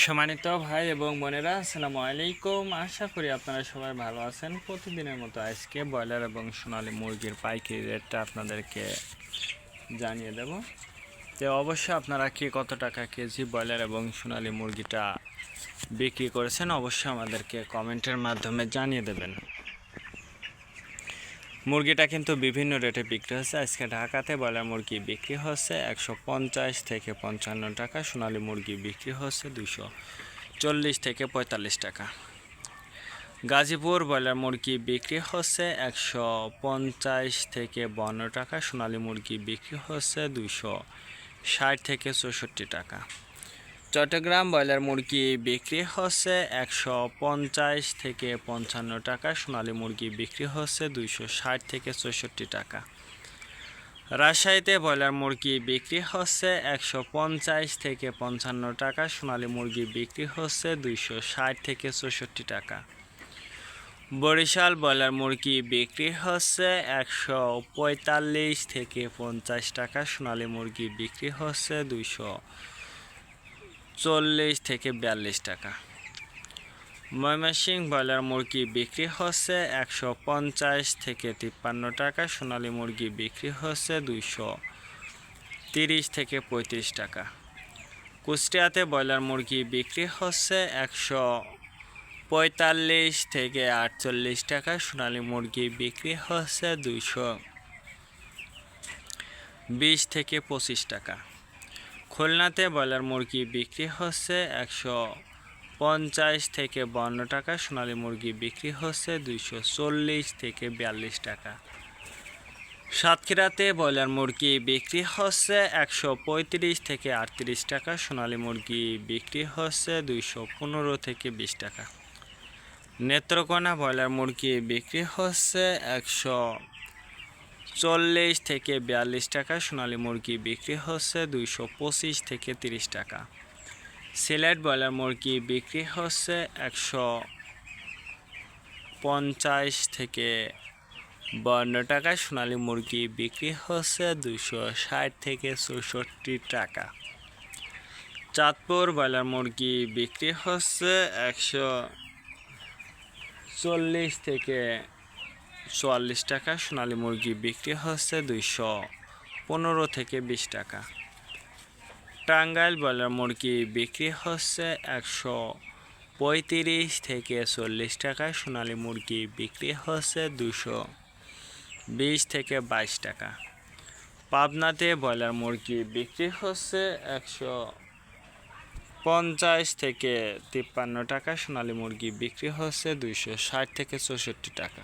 সম্মানিত ভাই এবং বোনেরা, আসসালামু আলাইকুম। আশা করি আপনারা সবাই ভালো আছেন। প্রতিদিনের মতো আজকে ব্রয়লার এবং সোনালী মুরগির পাইকারি রেটটা আপনাদেরকে জানিয়ে দেব। তো অবশ্যই আপনারা কি কত টাকা কেজি ব্রয়লার এবং সোনালী মুরগিটা বিক্রি করেছেন অবশ্যই আমাদেরকে কমেন্টের মাধ্যমে জানিয়ে দেবেন। মুরগিটা কিন্তু বিভিন্ন রেটে বিক্রি হচ্ছে। আজকে ঢাকাতে ব্রয়লার মুরগি বিক্রি হচ্ছে 150 থেকে 55 টাকা, সোনালী মুরগি বিক্রি হচ্ছে 240 থেকে 45 টাকা। গাজীপুর ব্রয়লার মুরগি বিক্রি হচ্ছে 150 থেকে 52 টাকা, সোনালী মুরগি বিক্রি হচ্ছে 260 থেকে 64 টাকা। চট্টগ্রাম ব্রয়লার মুরগি বিক্রি হচ্ছে 150 থেকে 55 টাকা, সোনালী মুরগি বিক্রি হচ্ছে 260 থেকে 64 টাকা। রাজশাহীতে ব্রয়লার মুরগি বিক্রি হচ্ছে 150 থেকে 55 টাকা, সোনালী মুরগি বিক্রি হচ্ছে 260 থেকে 64 টাকা। বরিশাল ব্রয়লার মুরগি বিক্রি হচ্ছে 145 থেকে 50 টাকা, সোনালী মুরগি বিক্রি হচ্ছে 240 থেকে 42 টাকা। ময়মনসিংহ ব্রয়লার মুরগি বিক্রি হচ্ছে 150 থেকে 53 টাকা, সোনালী মুরগি বিক্রি হচ্ছে 230 থেকে 35 টাকা। কুষ্টিয়াতে ব্রয়লার মুরগি বিক্রি হচ্ছে 145 থেকে 48 টাকা, সোনালী মুরগি বিক্রি হচ্ছে 220 থেকে 25 টাকা। খুলনাতে ব্রয়লার মুরগি বিক্রি হচ্ছে 150 থেকে 52 টাকা, সোনালী মুরগি বিক্রি হচ্ছে 240 থেকে 42 টাকা। সাতক্ষীরাতে ব্রয়লার মুরগি বিক্রি হচ্ছে 135 থেকে 38 টাকা, সোনালী মুরগি বিক্রি হচ্ছে 215 থেকে 20 টাকা। নেত্রকোনা ব্রয়লার মুরগি বিক্রি হচ্ছে 140 থেকে 42 টাকা, সোনালী মুরগি বিক্রি হচ্ছে 225 থেকে 30 টাকা। সিলেট ব্রয়লার মুরগি বিক্রি হচ্ছে 150 থেকে 52 টাকা, সোনালী মুরগি বিক্রি হচ্ছে 260 থেকে 64 টাকা। চাঁদপুর ব্রয়লার মুরগি বিক্রি হচ্ছে 140 থেকে 44 টাকা, সোনালী মুরগি বিক্রি হচ্ছে 215 থেকে 20 টাকা। টাঙ্গাইল ব্রয়লার মুরগি বিক্রি হচ্ছে 135 থেকে 40 টাকা, সোনালী মুরগি বিক্রি হচ্ছে 220 থেকে 22 টাকা। পাবনাতে ব্রয়লার মুরগি বিক্রি হচ্ছে 150 থেকে 53 টাকা, সোনালী মুরগি বিক্রি হচ্ছে 260 থেকে 64 টাকা।